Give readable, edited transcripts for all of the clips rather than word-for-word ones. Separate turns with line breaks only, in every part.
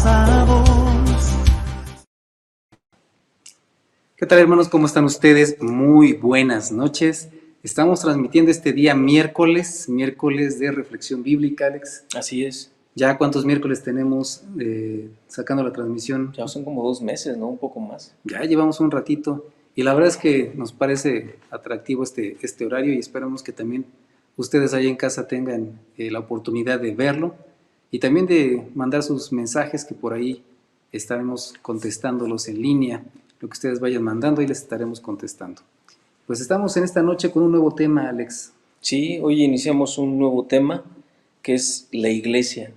avanzados.
¿Qué tal, hermanos? ¿Cómo están ustedes? Muy buenas noches. Estamos transmitiendo este día miércoles de reflexión bíblica, Alex.
Así es.
¿Ya cuántos miércoles tenemos sacando la transmisión?
Ya son como 2 meses, ¿no? Un poco más.
Ya llevamos un ratito y la verdad es que nos parece atractivo este horario y esperamos que también ustedes allá en casa tengan la oportunidad de verlo y también de mandar sus mensajes, que por ahí estaremos contestándolos en línea. Lo que ustedes vayan mandando y les estaremos contestando. Pues estamos en esta noche con un nuevo tema, Alex.
Sí, hoy iniciamos un nuevo tema que es la iglesia,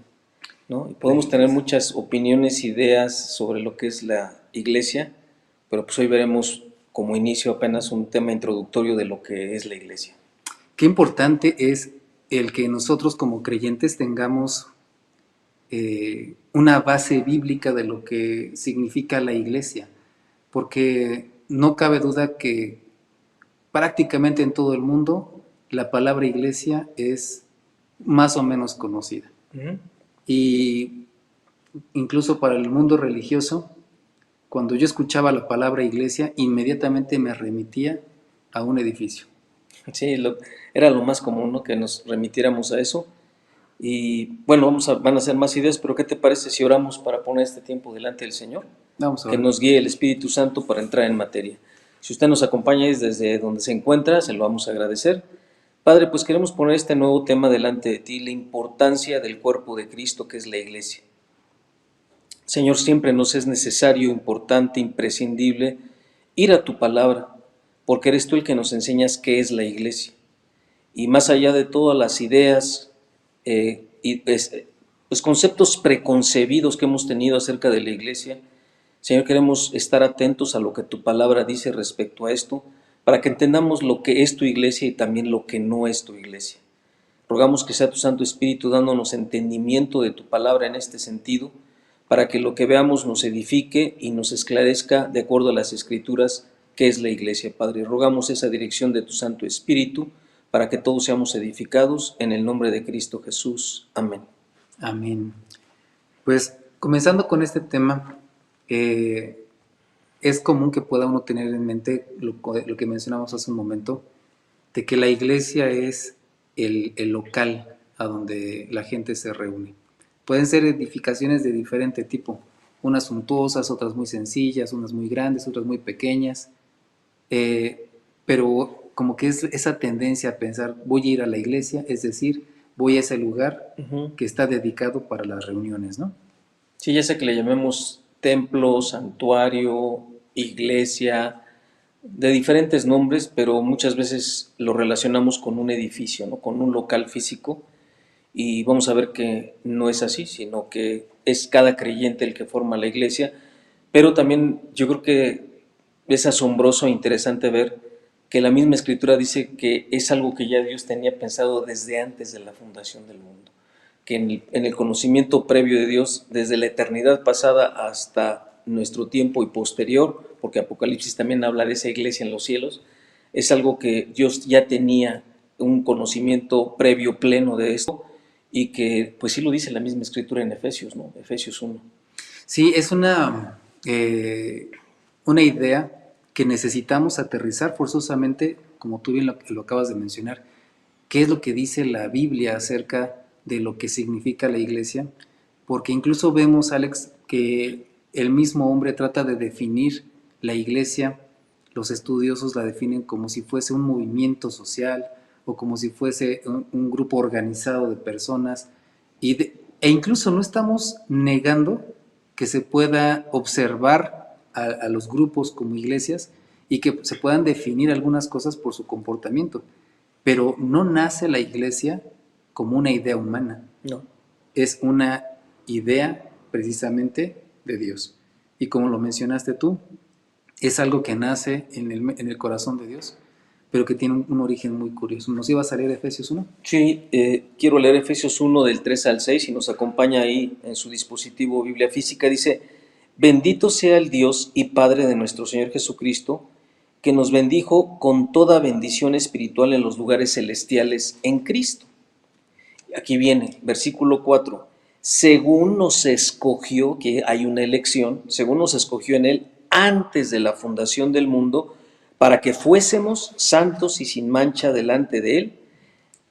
¿no? Y podemos tener muchas opiniones, ideas sobre lo que es la iglesia, pero pues hoy veremos como inicio apenas un tema introductorio de lo que es la iglesia.
Qué importante es el que nosotros como creyentes tengamos una base bíblica de lo que significa la iglesia, porque no cabe duda que prácticamente en todo el mundo la palabra iglesia es más o menos conocida. Y incluso para el mundo religioso, cuando yo escuchaba la palabra iglesia, inmediatamente me remitía a un edificio.
Sí, era lo más común, ¿no? Que nos remitiéramos a eso. Y bueno, van a ser más ideas, pero ¿qué te parece si oramos para poner este tiempo delante del Señor?
Vamos a
que
ver.
nos guíe el Espíritu Santo para entrar en materia. Si usted nos acompaña desde donde se encuentra, se lo vamos a agradecer. Padre, pues queremos poner este nuevo tema delante de ti, la importancia del cuerpo de Cristo que es la iglesia. Señor, siempre nos es necesario, importante, imprescindible ir a tu palabra, porque eres tú el que nos enseñas qué es la iglesia. Y más allá de todas las ideas y los conceptos preconcebidos que hemos tenido acerca de la iglesia, Señor, queremos estar atentos a lo que tu palabra dice respecto a esto, para que entendamos lo que es tu iglesia y también lo que no es tu iglesia. Rogamos que sea tu Santo Espíritu dándonos entendimiento de tu palabra en este sentido, para que lo que veamos nos edifique y nos esclarezca de acuerdo a las Escrituras que es la iglesia, Padre. Rogamos esa dirección de tu Santo Espíritu, para que todos seamos edificados en el nombre de Cristo Jesús. Amén.
Amén. Pues comenzando con este tema, es común que pueda uno tener en mente lo que mencionamos hace un momento, de que la iglesia es el local a donde la gente se reúne. Pueden ser edificaciones de diferente tipo, unas suntuosas, otras muy sencillas, unas muy grandes, otras muy pequeñas, pero como que es esa tendencia a pensar, voy a ir a la iglesia, es decir, voy a ese lugar que está dedicado para las reuniones, ¿no?
Sí, ya sea que le llamemos templo, santuario, iglesia, de diferentes nombres, pero muchas veces lo relacionamos con un edificio, ¿no? Con un local físico, y vamos a ver que no es así, sino que es cada creyente el que forma la iglesia, pero también yo creo que es asombroso e interesante ver que la misma Escritura dice que es algo que ya Dios tenía pensado desde antes de la fundación del mundo, que en el conocimiento previo de Dios, desde la eternidad pasada hasta nuestro tiempo y posterior, porque Apocalipsis también habla de esa iglesia en los cielos, es algo que Dios ya tenía un conocimiento previo pleno de esto, y que pues sí lo dice la misma Escritura en Efesios, ¿no? Efesios 1.
Sí, es una idea que necesitamos aterrizar forzosamente, como tú bien lo acabas de mencionar. ¿Qué es lo que dice la Biblia acerca de lo que significa la iglesia? Porque incluso vemos, Alex, que el mismo hombre trata de definir la iglesia. Los estudiosos la definen como si fuese un movimiento social o como si fuese un grupo organizado de personas. E incluso no estamos negando que se pueda observar a los grupos como iglesias y que se puedan definir algunas cosas por su comportamiento. Pero no nace la iglesia como una idea humana.
No.
Es una idea precisamente de Dios. Y como lo mencionaste tú, es algo que nace en el corazón de Dios, pero que tiene un origen muy curioso. ¿Nos ibas a leer Efesios 1?
Sí, quiero leer Efesios 1 del 3 al 6, y nos acompaña ahí en su dispositivo Biblia física. Dice: bendito sea el Dios y Padre de nuestro Señor Jesucristo, que nos bendijo con toda bendición espiritual en los lugares celestiales en Cristo. Aquí viene, versículo 4. según nos escogió, que hay una elección, según nos escogió en Él antes de la fundación del mundo, para que fuésemos santos y sin mancha delante de Él,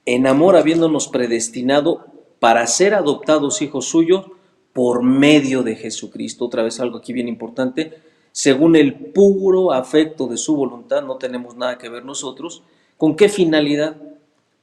en amor habiéndonos predestinado para ser adoptados hijos suyos por medio de Jesucristo. Otra vez algo aquí bien importante, según el puro afecto de su voluntad, no tenemos nada que ver nosotros. ¿Con qué finalidad?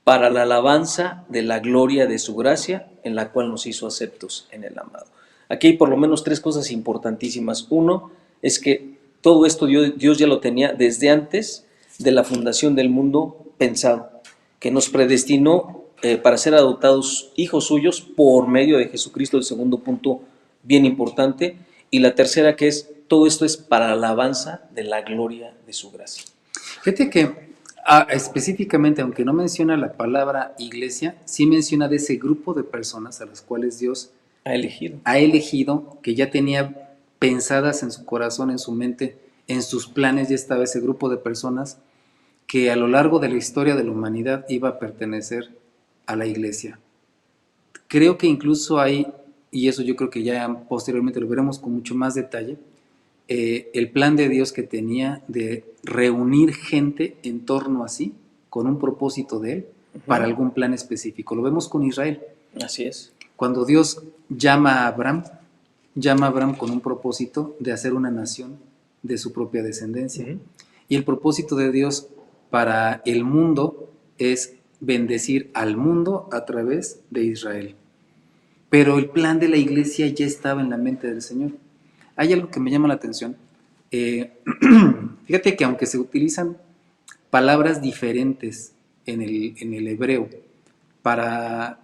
Para la alabanza de la gloria de su gracia, en la cual nos hizo aceptos en el amado. Aquí hay por lo menos tres cosas importantísimas. Uno es que todo esto Dios ya lo tenía desde antes de la fundación del mundo pensado, que nos predestinó para ser adoptados hijos suyos por medio de Jesucristo, el segundo punto bien importante. Y la tercera, que es, todo esto es para la alabanza de la gloria de su gracia.
Fíjate que específicamente, aunque no menciona la palabra iglesia, sí menciona de ese grupo de personas a las cuales Dios
Ha elegido,
que ya tenía pensadas en su corazón, en su mente, en sus planes, ya estaba ese grupo de personas que a lo largo de la historia de la humanidad iba a pertenecer a la iglesia. Creo que incluso hay, y eso yo creo que ya posteriormente lo veremos con mucho más detalle, el plan de Dios que tenía de reunir gente en torno a sí, con un propósito de Él, para algún plan específico. Lo vemos con Israel.
Así es.
Cuando Dios llama a Abraham con un propósito de hacer una nación de su propia descendencia. Y el propósito de Dios para el mundo es bendecir al mundo a través de Israel. Pero el plan de la iglesia ya estaba en la mente del Señor. Hay algo que me llama la atención. Fíjate que aunque se utilizan palabras diferentes en el hebreo para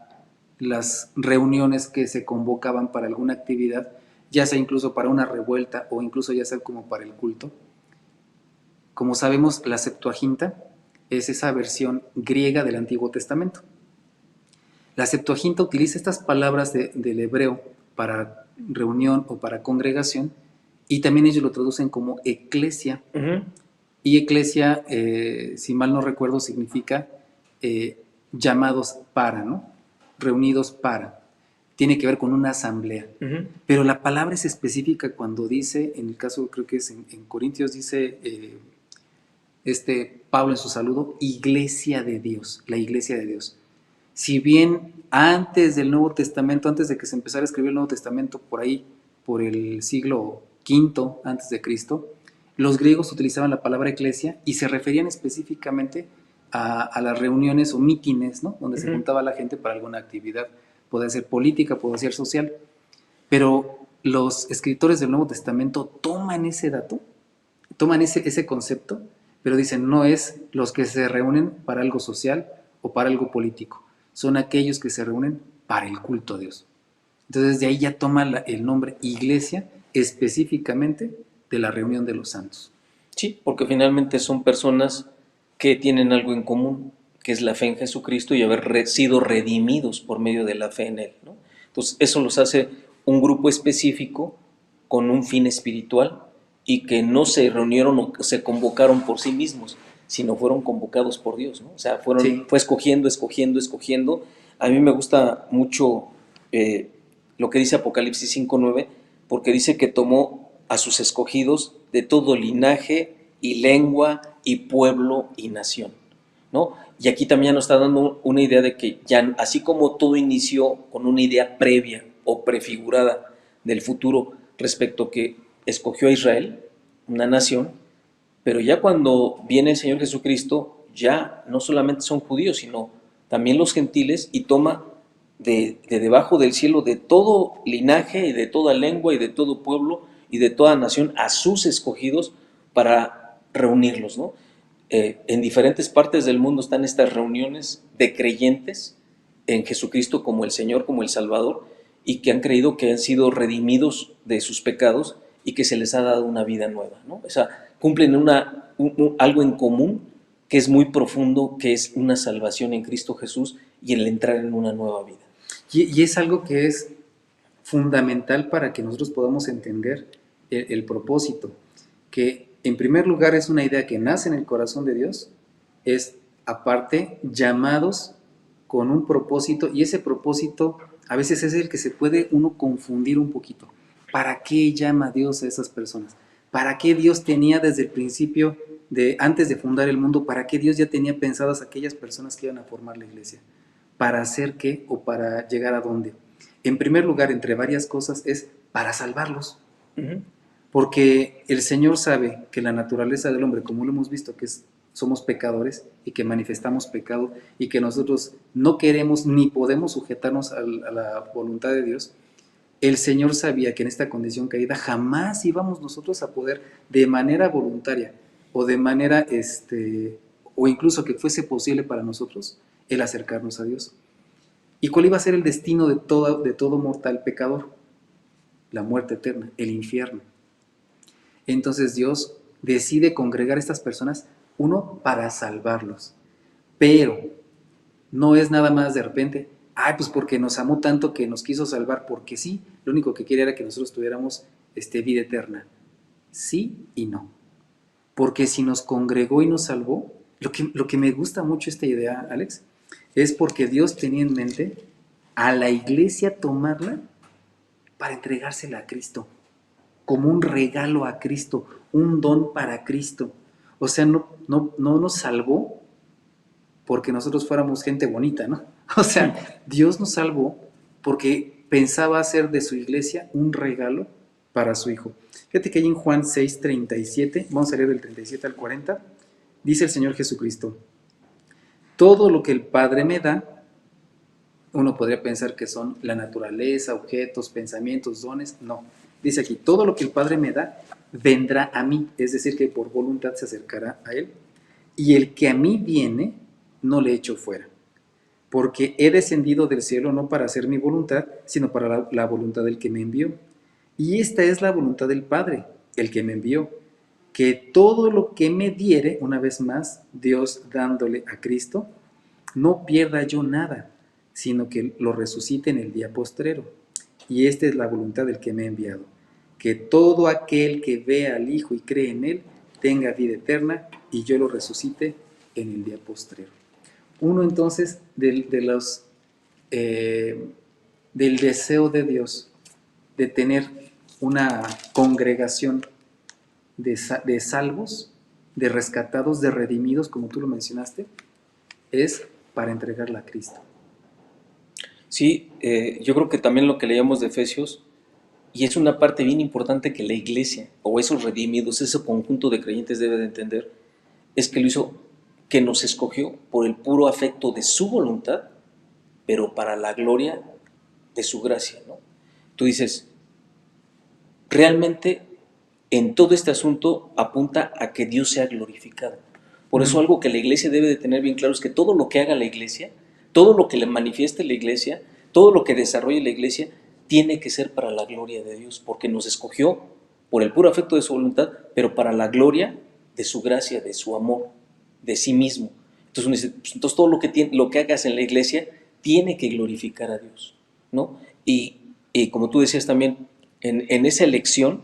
las reuniones que se convocaban para alguna actividad, ya sea incluso para una revuelta o incluso ya sea como para el culto, como sabemos, la Septuaginta es esa versión griega del Antiguo Testamento. La Septuaginta utiliza estas palabras del hebreo para reunión o para congregación, y también ellos lo traducen como eclesia. Y eclesia, si mal no recuerdo, significa llamados para, ¿no? Reunidos para. Tiene que ver con una asamblea. Pero la palabra es específica cuando dice, en el caso creo que es en Corintios, dice Pablo en su saludo, iglesia de Dios, la iglesia de Dios. Si bien antes del Nuevo Testamento, antes de que se empezara a escribir el Nuevo Testamento, por ahí, por el siglo V antes de Cristo, los griegos utilizaban la palabra eclesia y se referían específicamente a las reuniones o mítines, ¿no? Donde se juntaba la gente para alguna actividad, puede ser política, puede ser social, pero los escritores del Nuevo Testamento toman ese dato, toman ese concepto, pero dicen, no es los que se reúnen para algo social o para algo político, son aquellos que se reúnen para el culto a Dios. Entonces de ahí ya toma el nombre iglesia específicamente de la reunión de los santos.
Sí, porque finalmente son personas que tienen algo en común, que es la fe en Jesucristo y haber sido redimidos por medio de la fe en Él, ¿no? Entonces eso los hace un grupo específico con un fin espiritual y que no se reunieron o se convocaron por sí mismos, sino fueron convocados por Dios, ¿no? O sea, fue escogiendo. A mí me gusta mucho lo que dice Apocalipsis 5:9, porque dice que tomó a sus escogidos de todo linaje y lengua y pueblo y nación, ¿no? Y aquí también nos está dando una idea de que ya, así como todo inició con una idea previa o prefigurada del futuro respecto a que escogió a Israel, una nación, pero ya cuando viene el Señor Jesucristo, ya no solamente son judíos, sino también los gentiles, y toma de debajo del cielo de todo linaje y de toda lengua y de todo pueblo y de toda nación a sus escogidos para reunirlos, ¿no? En diferentes partes del mundo están estas reuniones de creyentes en Jesucristo como el Señor, como el Salvador, y que han creído que han sido redimidos de sus pecados y que se les ha dado una vida nueva, ¿no? O sea, cumplen algo en común que es muy profundo, que es una salvación en Cristo Jesús y el entrar en una nueva vida.
Y es algo que es fundamental para que nosotros podamos entender el propósito, que en primer lugar es una idea que nace en el corazón de Dios, es aparte llamados con un propósito, y ese propósito a veces es el que se puede uno confundir un poquito. ¿Para qué llama Dios a esas personas? ¿Para qué Dios tenía desde el principio, antes de fundar el mundo, para qué Dios ya tenía pensadas aquellas personas que iban a formar la iglesia? ¿Para hacer qué o para llegar a dónde? En primer lugar, entre varias cosas, es para salvarlos. Porque el Señor sabe que la naturaleza del hombre, como lo hemos visto, que somos pecadores y que manifestamos pecado y que nosotros no queremos ni podemos sujetarnos a la voluntad de Dios, el Señor sabía que en esta condición caída jamás íbamos nosotros a poder de manera voluntaria o de manera, o incluso que fuese posible para nosotros, el acercarnos a Dios. ¿Y cuál iba a ser el destino de todo mortal pecador? La muerte eterna, el infierno. Entonces Dios decide congregar a estas personas, uno, para salvarlos, pero no es nada más de repente, pues porque nos amó tanto que nos quiso salvar, porque sí, lo único que quería era que nosotros tuviéramos vida eterna. Sí y no. Porque si nos congregó y nos salvó, lo que me gusta mucho esta idea, Alex, es porque Dios tenía en mente a la iglesia tomarla para entregársela a Cristo, como un regalo a Cristo, un don para Cristo. O sea, no nos salvó porque nosotros fuéramos gente bonita, ¿no? O sea, Dios nos salvó porque pensaba hacer de su iglesia un regalo para su Hijo. Fíjate que ahí en Juan 6:37, vamos a leer del 37 al 40, dice el Señor Jesucristo: todo lo que el Padre me da, uno podría pensar que son la naturaleza, objetos, pensamientos, dones, no. Dice aquí, todo lo que el Padre me da, vendrá a mí, es decir, que por voluntad se acercará a Él, y el que a mí viene, no le echo fuera, porque he descendido del cielo no para hacer mi voluntad, sino para la voluntad del que me envió. Y esta es la voluntad del Padre, el que me envió, que todo lo que me diere, una vez más, Dios dándole a Cristo, no pierda yo nada, sino que lo resucite en el día postrero. Y esta es la voluntad del que me ha enviado, que todo aquel que vea al Hijo y cree en Él, tenga vida eterna, y yo lo resucite en el día postrero. Uno entonces del deseo de Dios de tener una congregación de salvos, de rescatados, de redimidos, como tú lo mencionaste, es para entregarla a Cristo.
Sí, yo creo que también lo que leíamos de Efesios, y es una parte bien importante que la iglesia, o esos redimidos, ese conjunto de creyentes debe de entender, es que lo hizo, que nos escogió por el puro afecto de su voluntad, pero para la gloria de su gracia, ¿no? Tú dices, realmente en todo este asunto apunta a que Dios sea glorificado. Por eso algo que la iglesia debe de tener bien claro es que todo lo que haga la iglesia, todo lo que le manifieste la iglesia, todo lo que desarrolle la iglesia, tiene que ser para la gloria de Dios, porque nos escogió por el puro afecto de su voluntad, pero para la gloria de su gracia, de su amor, de sí mismo. Entonces uno dice, pues, entonces todo lo que hagas en la iglesia tiene que glorificar a Dios, ¿no? Y como tú decías también, en esa elección,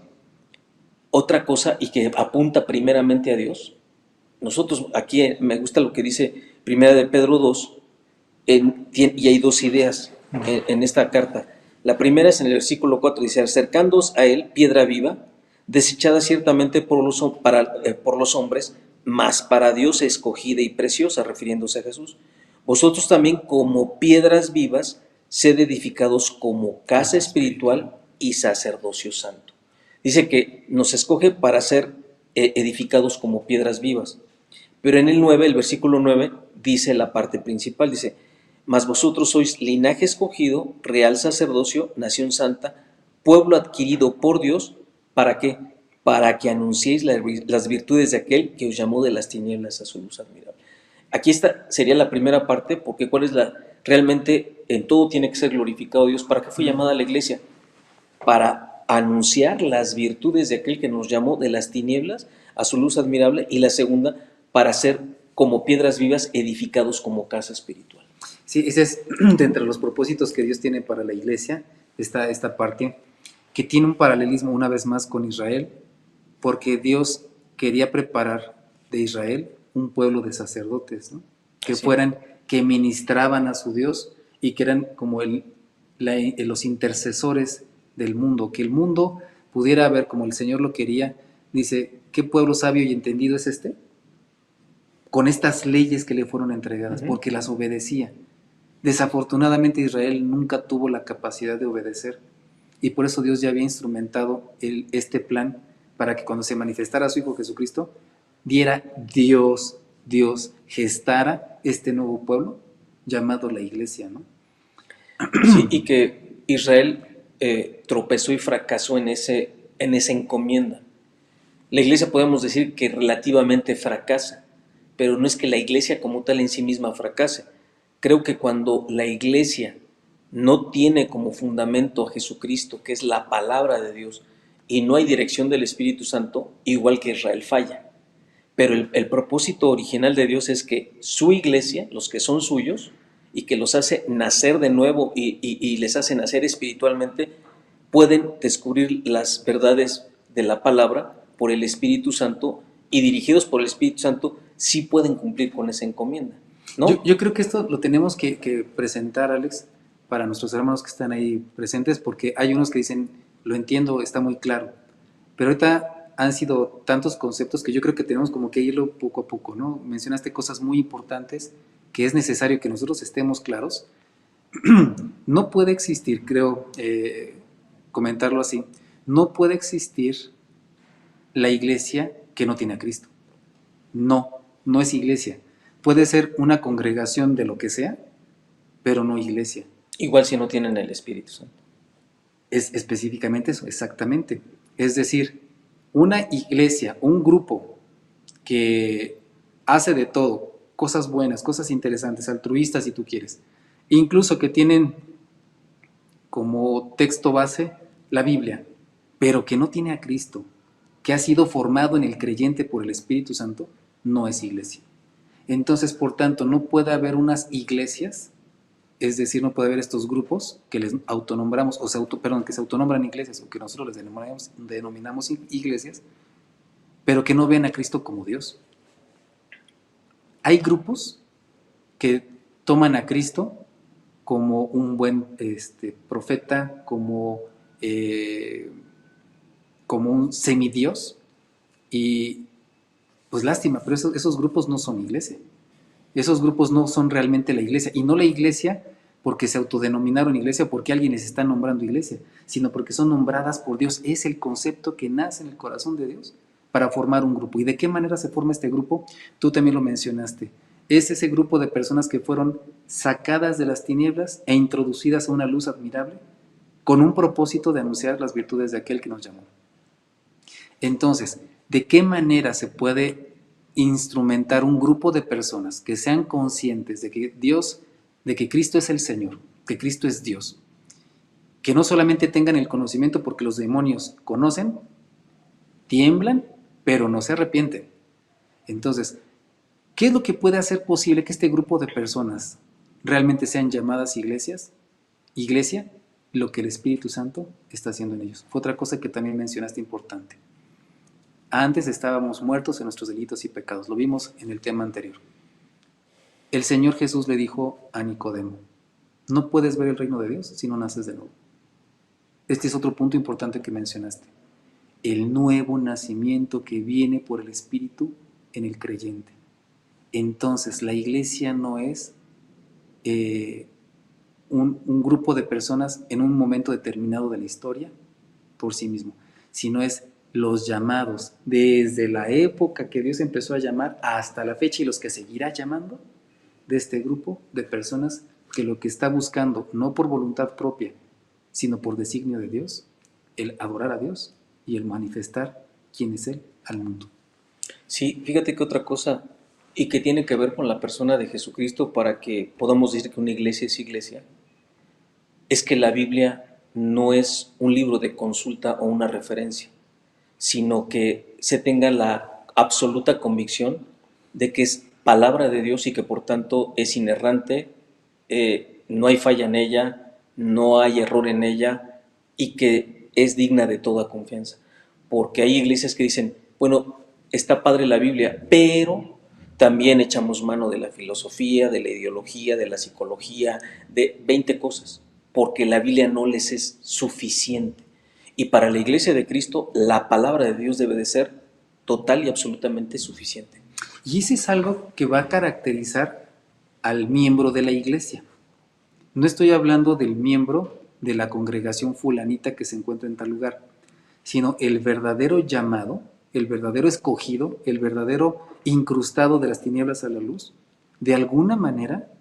otra cosa y que apunta primeramente a Dios, nosotros aquí me gusta lo que dice Primera de Pedro 2, y hay dos ideas en esta carta. La primera es en el versículo 4, dice, acercándoos a él, piedra viva, desechada ciertamente por los hombres, mas para Dios escogida y preciosa, refiriéndose a Jesús. Vosotros también como piedras vivas, sed edificados como casa espiritual y sacerdocio santo. Dice que nos escoge para ser edificados como piedras vivas. Pero en el 9, el versículo 9, dice la parte principal, dice, mas vosotros sois linaje escogido, real sacerdocio, nación santa, pueblo adquirido por Dios, ¿para qué? Para que anunciéis las virtudes de aquel que os llamó de las tinieblas a su luz admirable. Aquí sería la primera parte, porque realmente en todo tiene que ser glorificado Dios. ¿Para qué fue llamada la iglesia? Para anunciar las virtudes de aquel que nos llamó de las tinieblas a su luz admirable, y la segunda, para ser como piedras vivas edificados como casa espiritual.
Sí, ese es de entre los propósitos que Dios tiene para la iglesia, esta parte, que tiene un paralelismo una vez más con Israel, porque Dios quería preparar de Israel un pueblo de sacerdotes, ¿no? Que fueran que ministraban a su Dios y que eran como los intercesores del mundo, que el mundo pudiera ver como el Señor lo quería. Dice, ¿qué pueblo sabio y entendido es este? Con estas leyes que le fueron entregadas, porque las obedecía. Desafortunadamente Israel nunca tuvo la capacidad de obedecer, y por eso Dios ya había instrumentado este plan para que cuando se manifestara su Hijo Jesucristo, diera Dios, gestara este nuevo pueblo llamado la Iglesia, ¿no?
Sí, y que Israel tropezó y fracasó en esa encomienda. La Iglesia podemos decir que relativamente fracasa, pero no es que la Iglesia como tal en sí misma fracase. Creo que cuando la Iglesia no tiene como fundamento a Jesucristo, que es la palabra de Dios, y no hay dirección del Espíritu Santo, igual que Israel falla. Pero el propósito original de Dios es que su Iglesia, los que son suyos, y que los hace nacer de nuevo y les hace nacer espiritualmente, pueden descubrir las verdades de la palabra por el Espíritu Santo, y dirigidos por el Espíritu Santo sí pueden cumplir con esa encomienda, ¿no?
Yo creo que esto lo tenemos que presentar, Alex, para nuestros hermanos que están ahí presentes, porque hay unos que dicen, lo entiendo, está muy claro, pero ahorita han sido tantos conceptos que yo creo que tenemos como que irlo poco a poco, ¿no? Mencionaste cosas muy importantes que es necesario que nosotros estemos claros. No puede existir, creo, comentarlo así, no puede existir la iglesia que no tiene a Cristo. No es iglesia. Puede ser una congregación de lo que sea, pero no iglesia.
Igual si no tienen el Espíritu Santo.
Es específicamente eso, exactamente. Es decir, una iglesia, un grupo que hace de todo, cosas buenas, cosas interesantes, altruistas si tú quieres, incluso que tienen como texto base la Biblia, pero que no tiene a Cristo, que ha sido formado en el creyente por el Espíritu Santo, no es iglesia. Entonces, por tanto, no puede haber unas iglesias, es decir, no puede haber estos grupos que les autonombramos, que se autonombran iglesias, o que nosotros les denominamos iglesias, pero que no ven a Cristo como Dios. Hay grupos que toman a Cristo como un buen profeta, como un semidios, y pues lástima, pero esos grupos no son iglesia. Esos grupos no son realmente la iglesia, y no la iglesia porque se autodenominaron iglesia, porque alguien les está nombrando iglesia, sino porque son nombradas por Dios. Es el concepto que nace en el corazón de Dios para formar un grupo. ¿Y de qué manera se forma este grupo? Tú también lo mencionaste. Es ese grupo de personas que fueron sacadas de las tinieblas e introducidas a una luz admirable con un propósito de anunciar las virtudes de aquel que nos llamó. Entonces, ¿de qué manera se puede instrumentar un grupo de personas que sean conscientes de que Cristo es el Señor, que Cristo es Dios, que no solamente tengan el conocimiento, porque los demonios conocen, tiemblan, pero no se arrepienten? Entonces, ¿qué es lo que puede hacer posible que este grupo de personas realmente sean llamadas iglesias? Iglesia, lo que el Espíritu Santo está haciendo en ellos. Fue otra cosa que también mencionaste importante. Antes estábamos muertos en nuestros delitos y pecados. Lo vimos en el tema anterior. El Señor Jesús le dijo a Nicodemo, no puedes ver el reino de Dios si no naces de nuevo. Este es otro punto importante que mencionaste. El nuevo nacimiento que viene por el Espíritu en el creyente. Entonces, la iglesia no es un grupo de personas en un momento determinado de la historia por sí mismo, sino es los llamados desde la época que Dios empezó a llamar hasta la fecha, y los que seguirá llamando, de este grupo de personas que lo que está buscando, no por voluntad propia, sino por designio de Dios, el adorar a Dios y el manifestar quién es Él al mundo.
Sí, fíjate que otra cosa, y que tiene que ver con la persona de Jesucristo para que podamos decir que una iglesia es iglesia, es que la Biblia no es un libro de consulta o una referencia, sino que se tenga la absoluta convicción de que es palabra de Dios y que por tanto es inerrante, no hay falla en ella, no hay error en ella, y que es digna de toda confianza. Porque hay iglesias que dicen, bueno, está padre la Biblia, pero También echamos mano de la filosofía, de la ideología, de la psicología, de 20 cosas, porque la Biblia no les es suficiente. Y para la Iglesia de Cristo, la palabra de Dios debe de ser total y absolutamente suficiente.
Y ese es algo que va a caracterizar al miembro de la iglesia. No estoy hablando del miembro de la congregación fulanita que se encuentra en tal lugar, sino el verdadero llamado, el verdadero escogido, el verdadero incrustado de las tinieblas a la luz, de alguna manera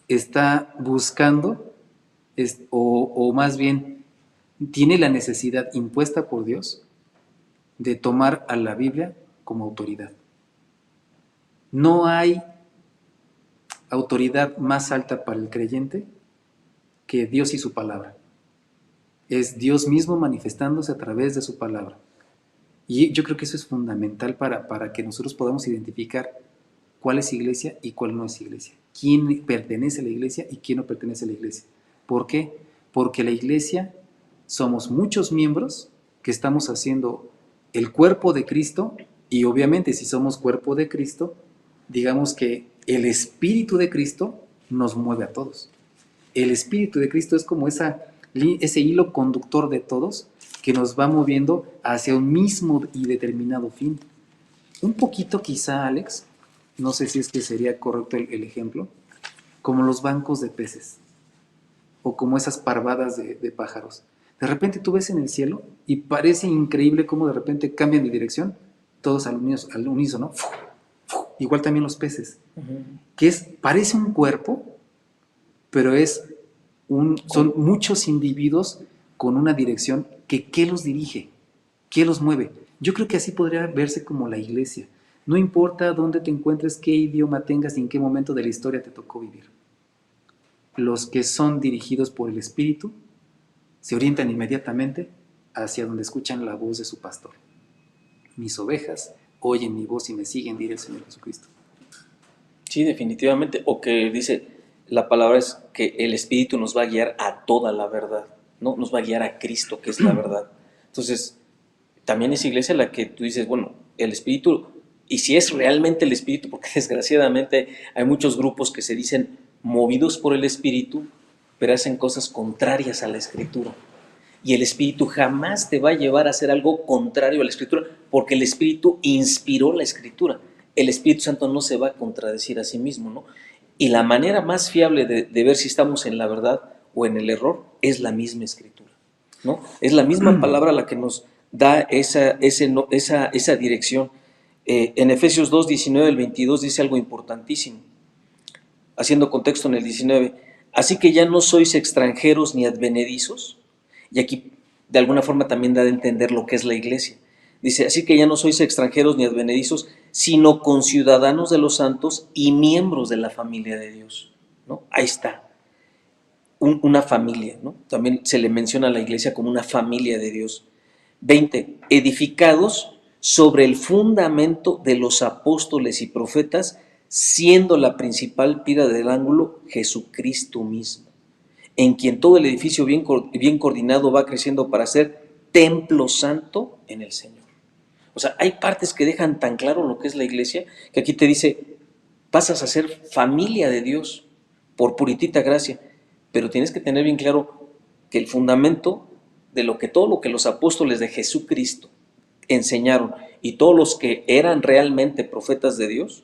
está buscando, o más bien tiene la necesidad impuesta por Dios de tomar a la Biblia como autoridad. No hay autoridad más alta para el creyente que Dios y su palabra. Es Dios mismo manifestándose a través de su palabra. Y yo creo que eso es fundamental para que nosotros podamos identificar cuál es iglesia y cuál no es iglesia. Quién pertenece a la iglesia y quién no pertenece a la iglesia. ¿Por qué? Porque la iglesia somos muchos miembros que estamos haciendo el cuerpo de Cristo, y obviamente si somos cuerpo de Cristo, digamos que el Espíritu de Cristo nos mueve a todos. El Espíritu de Cristo es como ese hilo conductor de todos que nos va moviendo hacia un mismo y determinado fin. Un poquito quizá, Alex, no sé si es que sería correcto el ejemplo, como los bancos de peces o como esas parvadas de pájaros. De repente tú ves en el cielo y parece increíble cómo de repente cambian de dirección, todos al unísono, ¿no? Igual también los peces, que parece un cuerpo, pero son muchos individuos con una dirección ¿qué los dirige? ¿Qué los mueve? Yo creo que así podría verse como la iglesia. No importa dónde te encuentres, qué idioma tengas y en qué momento de la historia te tocó vivir. Los que son dirigidos por el Espíritu se orientan inmediatamente hacia donde escuchan la voz de su pastor. Mis ovejas oyen mi voz y me siguen, dirá el Señor Jesucristo.
Sí, definitivamente. O que dice, la palabra es que el Espíritu nos va a guiar a toda la verdad, ¿no? Nos va a guiar a Cristo, que es la verdad. Entonces, también es iglesia la que tú dices, bueno, el Espíritu, y si es realmente el Espíritu, porque desgraciadamente hay muchos grupos que se dicen movidos por el Espíritu, pero hacen cosas contrarias a la Escritura. Y el Espíritu jamás te va a llevar a hacer algo contrario a la Escritura, porque el Espíritu inspiró la Escritura. El Espíritu Santo no se va a contradecir a sí mismo, ¿no? Y la manera más fiable de ver si estamos en la verdad o en el error es la misma Escritura, ¿no? Es la misma palabra la que nos da esa dirección. En Efesios 2, 19 al 22 dice algo importantísimo, haciendo contexto en el 19. Así que ya no sois extranjeros ni advenedizos, y aquí de alguna forma también da de entender lo que es la iglesia. Dice, así que ya no sois extranjeros ni advenedizos, sino conciudadanos de los santos y miembros de la familia de Dios, ¿no? Ahí está, una familia, ¿no? También se le menciona a la iglesia como una familia de Dios. 20. Edificados sobre el fundamento de los apóstoles y profetas, siendo la principal piedra del ángulo Jesucristo mismo, en quien todo el edificio bien coordinado va creciendo para ser templo santo en el Señor. O sea, hay partes que dejan tan claro lo que es la iglesia, que aquí te dice, pasas a ser familia de Dios por puritita gracia, pero tienes que tener bien claro que el fundamento de todo lo que los apóstoles de Jesucristo enseñaron y todos los que eran realmente profetas de Dios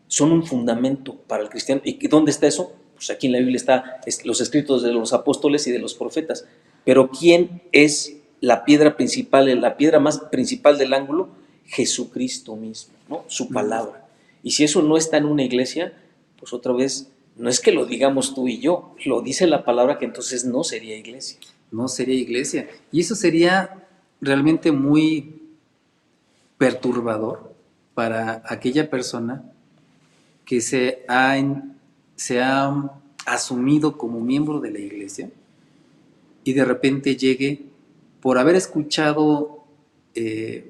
son un fundamento para el cristiano. ¿Y dónde está eso? Pues aquí en la Biblia está los escritos de los apóstoles y de los profetas. Pero ¿quién es la piedra principal, la piedra más principal del ángulo? Jesucristo mismo, ¿no? Su palabra. Y si eso no está en una iglesia, pues otra vez, no es que lo digamos tú y yo, lo dice la palabra, que entonces no sería iglesia.
No sería iglesia. Y eso sería realmente muy perturbador para aquella persona que se ha asumido como miembro de la iglesia y de repente llegue, por haber escuchado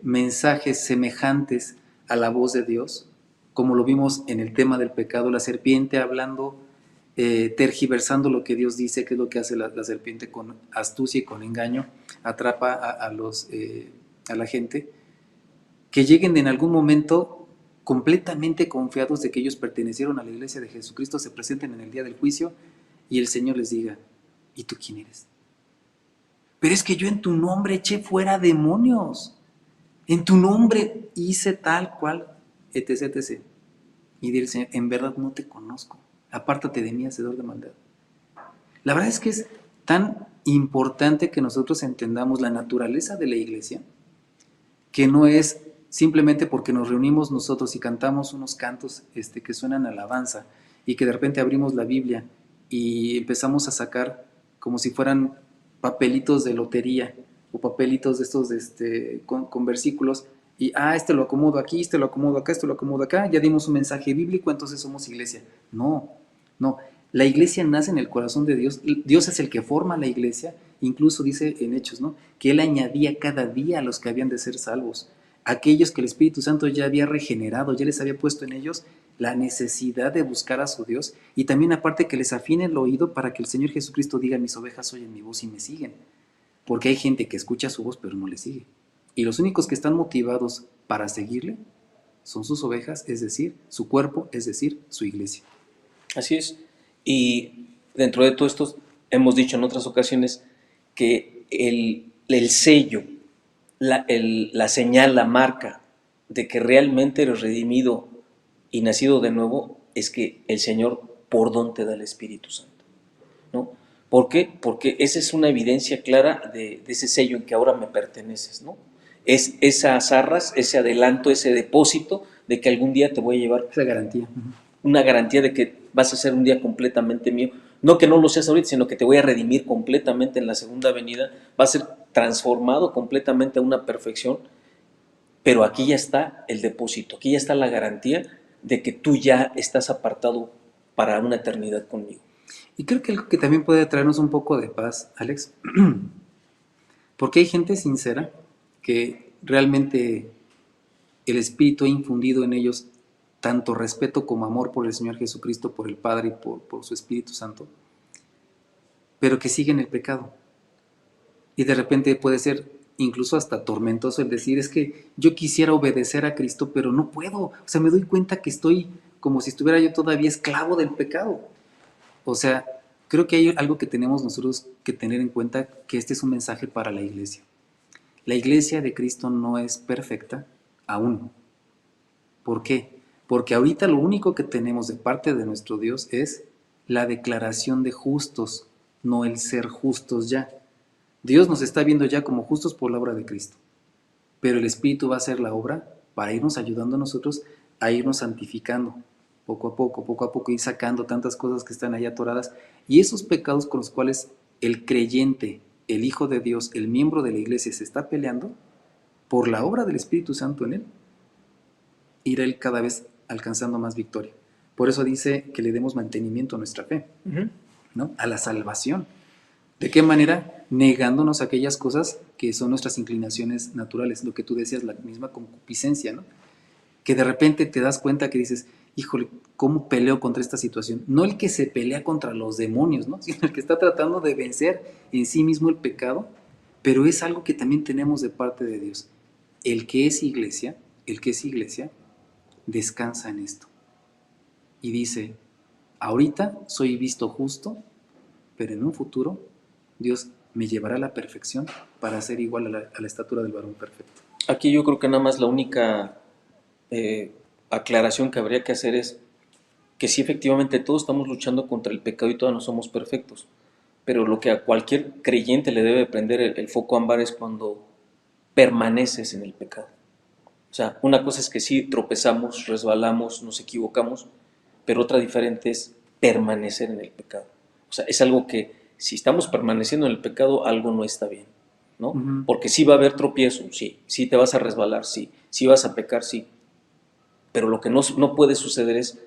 mensajes semejantes a la voz de Dios, como lo vimos en el tema del pecado, la serpiente hablando, tergiversando lo que Dios dice, que es lo que hace la serpiente con astucia y con engaño, atrapa a la gente, que lleguen en algún momento completamente confiados de que ellos pertenecieron a la iglesia de Jesucristo, se presenten en el día del juicio y el Señor les diga, ¿y tú quién eres? Pero es que yo en tu nombre eché fuera demonios, en tu nombre hice tal cual, etc, etc. Y dice, en verdad no te conozco, apártate de mí, hacedor de maldad. La verdad es que es tan importante que nosotros entendamos la naturaleza de la iglesia, que no es simplemente porque nos reunimos nosotros y cantamos unos cantos que suenan a alabanza y que de repente abrimos la Biblia y empezamos a sacar como si fueran papelitos de lotería o papelitos de estos con versículos y este lo acomodo aquí, este lo acomodo acá, este lo acomodo acá, ya dimos un mensaje bíblico, entonces somos iglesia. No, no. La iglesia nace en el corazón de Dios. Dios es el que forma la iglesia. Incluso dice en Hechos, ¿no?, que Él añadía cada día a los que habían de ser salvos. Aquellos que el Espíritu Santo ya había regenerado, ya les había puesto en ellos la necesidad de buscar a su Dios. Y también aparte que les afine el oído para que el Señor Jesucristo diga, mis ovejas oyen mi voz y me siguen. Porque hay gente que escucha su voz pero no le sigue. Y los únicos que están motivados para seguirle son sus ovejas, es decir, su cuerpo, es decir, su iglesia.
Así es. Y dentro de todo esto hemos dicho en otras ocasiones que el sello, la señal, la marca de que realmente eres redimido y nacido de nuevo es que el Señor por don te da el Espíritu Santo, ¿no? ¿Por qué? Porque esa es una evidencia clara de ese sello en que ahora me perteneces, ¿no? Es esas arras, ese adelanto, ese depósito de que algún día te voy a llevar.
Esa garantía.
Una garantía de que vas a ser un día completamente mío. No que no lo seas ahorita, sino que te voy a redimir completamente en la segunda venida. Va a ser transformado completamente a una perfección. Pero aquí ya está el depósito, aquí ya está la garantía de que tú ya estás apartado para una eternidad conmigo.
Y creo que algo que también puede traernos un poco de paz, Alex, porque hay gente sincera que realmente el Espíritu ha infundido en ellos tanto respeto como amor por el Señor Jesucristo, por el Padre y por su Espíritu Santo, pero que siguen el pecado. Y de repente puede ser incluso hasta tormentoso el decir, es que yo quisiera obedecer a Cristo, pero no puedo. O sea, me doy cuenta que estoy como si estuviera yo todavía esclavo del pecado. O sea, creo que hay algo que tenemos nosotros que tener en cuenta, que este es un mensaje para la iglesia. La iglesia de Cristo no es perfecta aún. ¿Por qué? Porque ahorita lo único que tenemos de parte de nuestro Dios es la declaración de justos, no el ser justos ya. Dios nos está viendo ya como justos por la obra de Cristo, pero el Espíritu va a hacer la obra para irnos ayudando a nosotros a irnos santificando poco a poco, ir sacando tantas cosas que están ahí atoradas, y esos pecados con los cuales el creyente, el Hijo de Dios, el miembro de la iglesia se está peleando, por la obra del Espíritu Santo en él, irá él cada vez alcanzando más victoria. Por eso dice que le demos mantenimiento a nuestra fe, ¿no?, a la salvación. ¿De qué manera? Negándonos aquellas cosas que son nuestras inclinaciones naturales, lo que tú decías, la misma concupiscencia, ¿no? Que de repente te das cuenta que dices, híjole, ¿cómo peleo contra esta situación? No el que se pelea contra los demonios, ¿no?, sino el que está tratando de vencer en sí mismo el pecado, pero es algo que también tenemos de parte de Dios. El que es iglesia, descansa en esto. Y dice, ahorita soy visto justo, pero en un futuro Dios me llevará a la perfección para ser igual a la estatura del varón perfecto.
Aquí yo creo que nada más la única aclaración que habría que hacer es que sí, efectivamente todos estamos luchando contra el pecado y todos no somos perfectos, pero lo que a cualquier creyente le debe prender el foco ámbar es cuando permaneces en el pecado. O sea, una cosa es que sí tropezamos, resbalamos, nos equivocamos, pero otra diferente es permanecer en el pecado. O sea, es algo que si estamos permaneciendo en el pecado, algo no está bien, ¿no? Porque sí va a haber tropiezo, sí te vas a resbalar, sí vas a pecar, sí, pero lo que no puede suceder es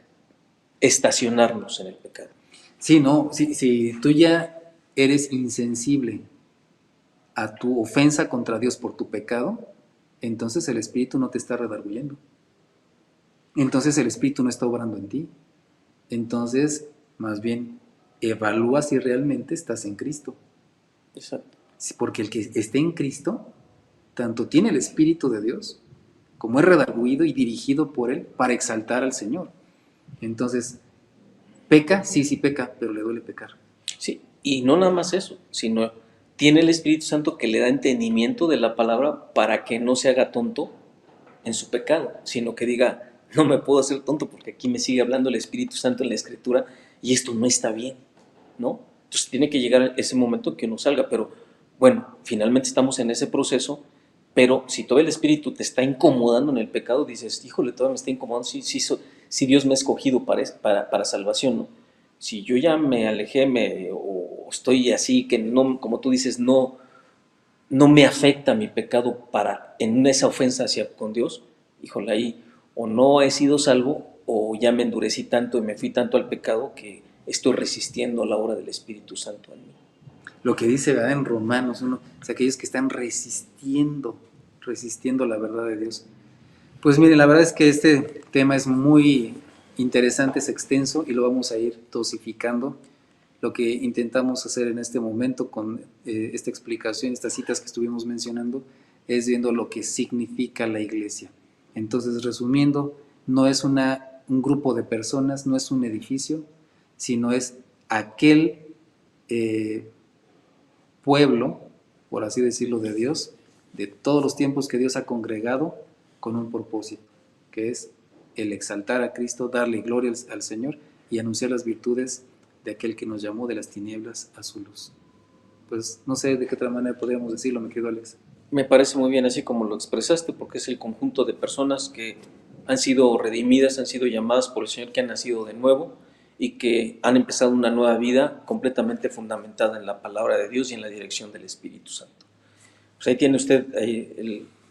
estacionarnos en el pecado.
Sí, no, si tú ya eres insensible a tu ofensa contra Dios por tu pecado, entonces el Espíritu no te está redarguyendo. Entonces el Espíritu no está obrando en ti. Entonces, más bien, evalúa si realmente estás en Cristo.
Exacto.
Porque el que esté en Cristo, tanto tiene el Espíritu de Dios, como es redarguido y dirigido por Él para exaltar al Señor. Entonces, ¿peca? Sí, sí peca, pero le duele pecar.
Sí, y no nada más eso, sino tiene el Espíritu Santo que le da entendimiento de la palabra para que no se haga tonto en su pecado, sino que diga, no me puedo hacer tonto porque aquí me sigue hablando el Espíritu Santo en la Escritura y esto no está bien, ¿no? Entonces tiene que llegar ese momento que uno salga, pero bueno, finalmente estamos en ese proceso, pero si todo el Espíritu te está incomodando en el pecado, dices, híjole, todavía me está incomodando, si Dios me ha escogido para salvación, ¿no? Si yo ya me alejé o estoy así, que no, como tú dices, no me afecta mi pecado en esa ofensa hacia con Dios, híjole, ahí o no he sido salvo o ya me endurecí tanto y me fui tanto al pecado que estoy resistiendo a la obra del Espíritu Santo en mí.
Lo que dice, ¿verdad?, en Romanos 1, es aquellos que están resistiendo la verdad de Dios. Pues miren, la verdad es que este tema es muy interesante, es extenso y lo vamos a ir dosificando. Lo que intentamos hacer en este momento con esta explicación, estas citas que estuvimos mencionando, es viendo lo que significa la iglesia. Entonces, resumiendo, no es un grupo de personas, no es un edificio, sino es aquel pueblo, por así decirlo, de Dios, de todos los tiempos que Dios ha congregado con un propósito, que es el exaltar a Cristo, darle gloria al Señor y anunciar las virtudes de aquel que nos llamó de las tinieblas a su luz. Pues no sé de qué otra manera podríamos decirlo, mi querido Alex.
Me parece muy bien así como lo expresaste, porque es el conjunto de personas que han sido redimidas, han sido llamadas por el Señor, que han nacido de nuevo y que han empezado una nueva vida completamente fundamentada en la palabra de Dios y en la dirección del Espíritu Santo. Pues ahí tiene usted,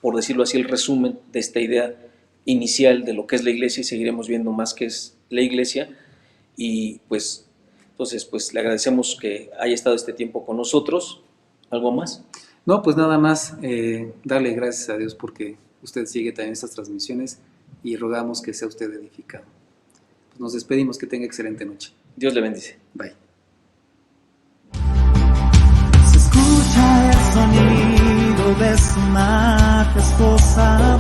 por decirlo así, el resumen de esta idea inicial de lo que es la iglesia, y seguiremos viendo más qué es la iglesia. Y pues, entonces, pues le agradecemos que haya estado este tiempo con nosotros. ¿Algo más?
No, pues nada más darle gracias a Dios porque usted sigue también estas transmisiones y rogamos que sea usted edificado. Pues nos despedimos, que tenga excelente noche.
Dios le bendice.
Bye.
Se escucha el sonido de su majestuosa